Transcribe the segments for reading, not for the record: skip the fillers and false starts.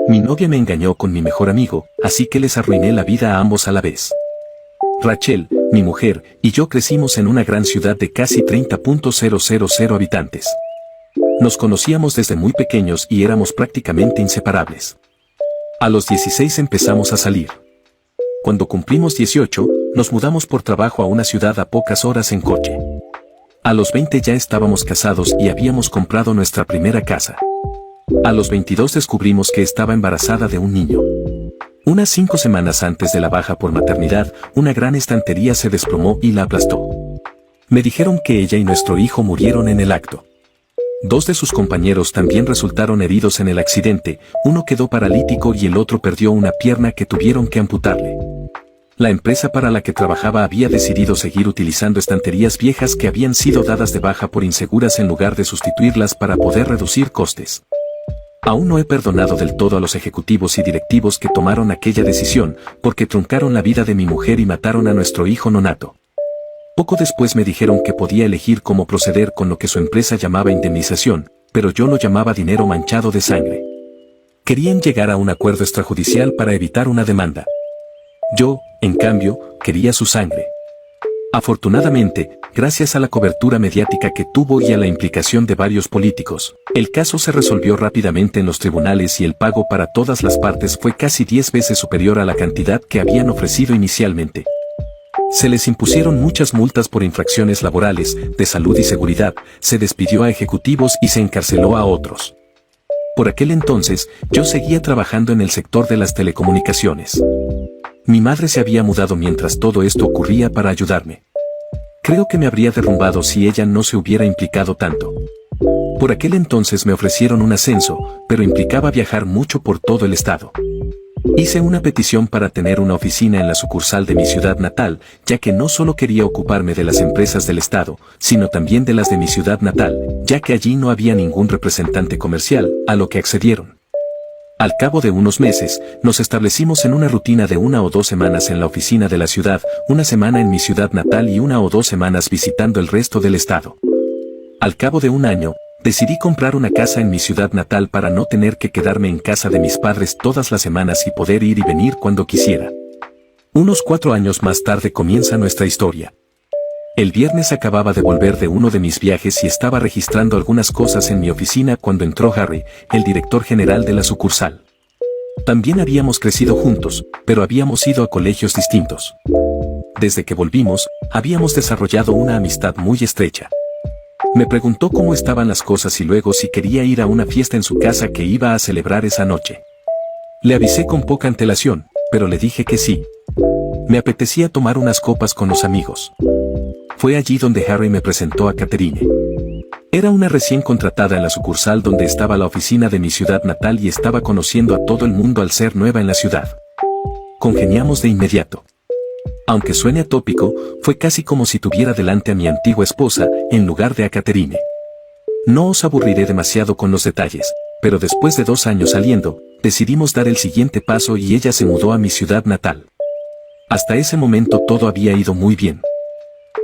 Mi novia me engañó con mi mejor amigo, así que les arruiné la vida a ambos a la vez. Rachel, mi mujer, y yo crecimos en una gran ciudad de casi 30.000 habitantes. Nos conocíamos desde muy pequeños y éramos prácticamente inseparables. A los 16 empezamos a salir. Cuando cumplimos 18, nos mudamos por trabajo a una ciudad a pocas horas en coche. A los 20 ya estábamos casados y habíamos comprado nuestra primera casa. A los 22 descubrimos que estaba embarazada de un niño. Unas 5 semanas antes de la baja por maternidad, una gran estantería se desplomó y la aplastó. Me dijeron que ella y nuestro hijo murieron en el acto. 2 de sus compañeros también resultaron heridos en el accidente, uno quedó paralítico y el otro perdió una pierna que tuvieron que amputarle. La empresa para la que trabajaba había decidido seguir utilizando estanterías viejas que habían sido dadas de baja por inseguras en lugar de sustituirlas para poder reducir costes. Aún no he perdonado del todo a los ejecutivos y directivos que tomaron aquella decisión, porque truncaron la vida de mi mujer y mataron a nuestro hijo nonato. Poco después me dijeron que podía elegir cómo proceder con lo que su empresa llamaba indemnización, pero yo lo llamaba dinero manchado de sangre. Querían llegar a un acuerdo extrajudicial para evitar una demanda. Yo, en cambio, quería su sangre. Afortunadamente, gracias a la cobertura mediática que tuvo y a la implicación de varios políticos, el caso se resolvió rápidamente en los tribunales y el pago para todas las partes fue casi 10 veces superior a la cantidad que habían ofrecido inicialmente. Se les impusieron muchas multas por infracciones laborales, de salud y seguridad, se despidió a ejecutivos y se encarceló a otros. Por aquel entonces, yo seguía trabajando en el sector de las telecomunicaciones. Mi madre se había mudado mientras todo esto ocurría para ayudarme. Creo que me habría derrumbado si ella no se hubiera implicado tanto. Por aquel entonces me ofrecieron un ascenso, pero implicaba viajar mucho por todo el estado. Hice una petición para tener una oficina en la sucursal de mi ciudad natal, ya que no solo quería ocuparme de las empresas del estado, sino también de las de mi ciudad natal, ya que allí no había ningún representante comercial, a lo que accedieron. Al cabo de unos meses, nos establecimos en una rutina de 1 o 2 semanas en la oficina de la ciudad, 1 semana en mi ciudad natal y 1 o 2 semanas visitando el resto del estado. Al cabo de un año, decidí comprar una casa en mi ciudad natal para no tener que quedarme en casa de mis padres todas las semanas y poder ir y venir cuando quisiera. Unos 4 años más tarde comienza nuestra historia. El viernes acababa de volver de uno de mis viajes y estaba registrando algunas cosas en mi oficina cuando entró Harry, el director general de la sucursal. También habíamos crecido juntos, pero habíamos ido a colegios distintos. Desde que volvimos, habíamos desarrollado una amistad muy estrecha. Me preguntó cómo estaban las cosas y luego si quería ir a una fiesta en su casa que iba a celebrar esa noche. Le avisé con poca antelación, pero le dije que sí. Me apetecía tomar unas copas con los amigos. Fue allí donde Harry me presentó a Catherine. Era una recién contratada en la sucursal donde estaba la oficina de mi ciudad natal y estaba conociendo a todo el mundo al ser nueva en la ciudad. Congeniamos de inmediato. Aunque suene atópico, fue casi como si tuviera delante a mi antigua esposa, en lugar de a Catherine. No os aburriré demasiado con los detalles, pero después de 2 años saliendo, decidimos dar el siguiente paso y ella se mudó a mi ciudad natal. Hasta ese momento todo había ido muy bien.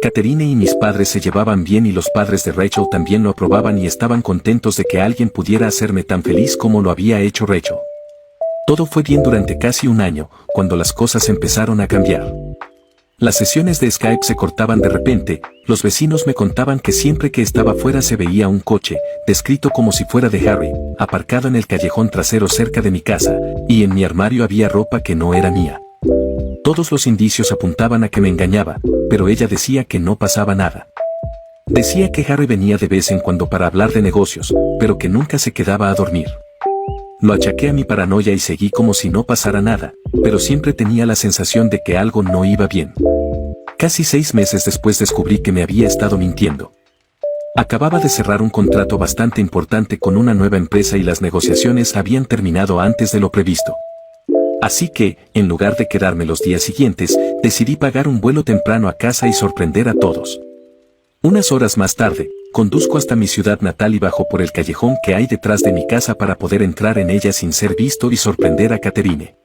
Catherine y mis padres se llevaban bien y los padres de Rachel también lo aprobaban y estaban contentos de que alguien pudiera hacerme tan feliz como lo había hecho Rachel. Todo fue bien durante casi un año, cuando las cosas empezaron a cambiar. Las sesiones de Skype se cortaban de repente, los vecinos me contaban que siempre que estaba fuera se veía un coche, descrito como si fuera de Harry, aparcado en el callejón trasero cerca de mi casa, y en mi armario había ropa que no era mía. Todos los indicios apuntaban a que me engañaba, pero ella decía que no pasaba nada. Decía que Harry venía de vez en cuando para hablar de negocios, pero que nunca se quedaba a dormir. Lo achaqué a mi paranoia y seguí como si no pasara nada, pero siempre tenía la sensación de que algo no iba bien. Casi 6 meses después descubrí que me había estado mintiendo. Acababa de cerrar un contrato bastante importante con una nueva empresa y las negociaciones habían terminado antes de lo previsto. Así que, en lugar de quedarme los días siguientes, decidí pagar un vuelo temprano a casa y sorprender a todos. Unas horas más tarde, conduzco hasta mi ciudad natal y bajo por el callejón que hay detrás de mi casa para poder entrar en ella sin ser visto y sorprender a Catherine.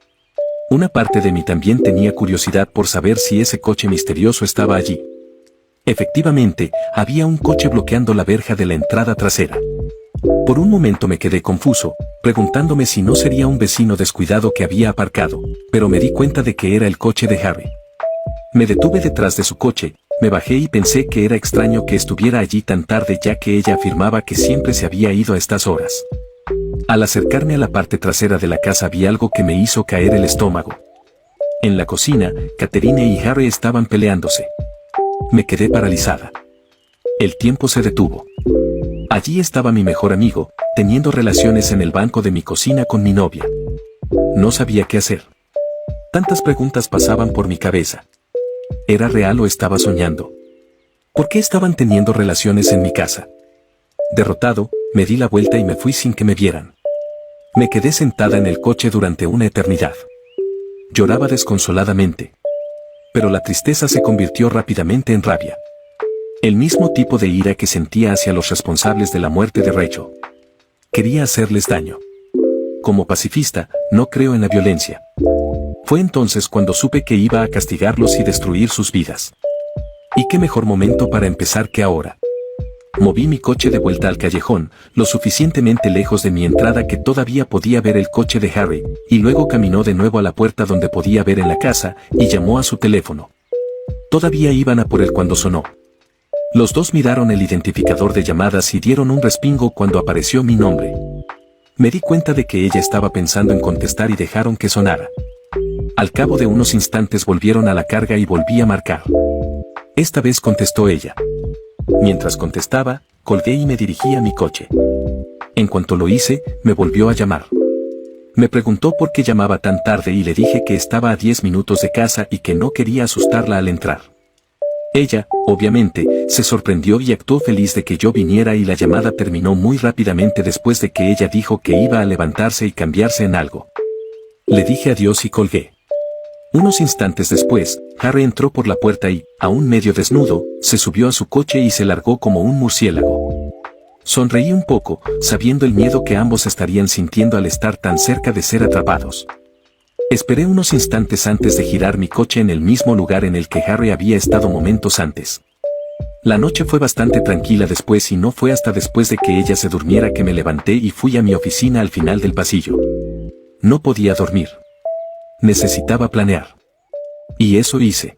Una parte de mí también tenía curiosidad por saber si ese coche misterioso estaba allí. Efectivamente, había un coche bloqueando la verja de la entrada trasera. Por un momento me quedé confuso, preguntándome si no sería un vecino descuidado que había aparcado, pero me di cuenta de que era el coche de Harry. Me detuve detrás de su coche, me bajé y pensé que era extraño que estuviera allí tan tarde ya que ella afirmaba que siempre se había ido a estas horas. Al acercarme a la parte trasera de la casa vi algo que me hizo caer el estómago. En la cocina, Catherine y Harry estaban peleándose. Me quedé paralizada. El tiempo se detuvo. Allí estaba mi mejor amigo, teniendo relaciones en el banco de mi cocina con mi novia. No sabía qué hacer. Tantas preguntas pasaban por mi cabeza. ¿Era real o estaba soñando? ¿Por qué estaban teniendo relaciones en mi casa? Derrotado, me di la vuelta y me fui sin que me vieran. Me quedé sentada en el coche durante una eternidad. Lloraba desconsoladamente. Pero la tristeza se convirtió rápidamente en rabia. El mismo tipo de ira que sentía hacia los responsables de la muerte de Rachel. Quería hacerles daño. Como pacifista, no creo en la violencia. Fue entonces cuando supe que iba a castigarlos y destruir sus vidas. ¿Y qué mejor momento para empezar que ahora? Moví mi coche de vuelta al callejón, lo suficientemente lejos de mi entrada que todavía podía ver el coche de Harry, y luego caminó de nuevo a la puerta donde podía ver en la casa, y llamó a su teléfono. Todavía iban a por él cuando sonó. Los dos miraron el identificador de llamadas y dieron un respingo cuando apareció mi nombre. Me di cuenta de que ella estaba pensando en contestar y dejaron que sonara. Al cabo de unos instantes volvieron a la carga y volví a marcar. Esta vez contestó ella. Mientras contestaba, colgué y me dirigí a mi coche. En cuanto lo hice, me volvió a llamar. Me preguntó por qué llamaba tan tarde y le dije que estaba a 10 minutos de casa y que no quería asustarla al entrar. Ella, obviamente, se sorprendió y actuó feliz de que yo viniera y la llamada terminó muy rápidamente después de que ella dijo que iba a levantarse y cambiarse en algo. Le dije adiós y colgué. Unos instantes después, Harry entró por la puerta y, aún medio desnudo, se subió a su coche y se largó como un murciélago. Sonreí un poco, sabiendo el miedo que ambos estarían sintiendo al estar tan cerca de ser atrapados. Esperé unos instantes antes de girar mi coche en el mismo lugar en el que Harry había estado momentos antes. La noche fue bastante tranquila después y no fue hasta después de que ella se durmiera que me levanté y fui a mi oficina al final del pasillo. No podía dormir. Necesitaba planear. Y eso hice.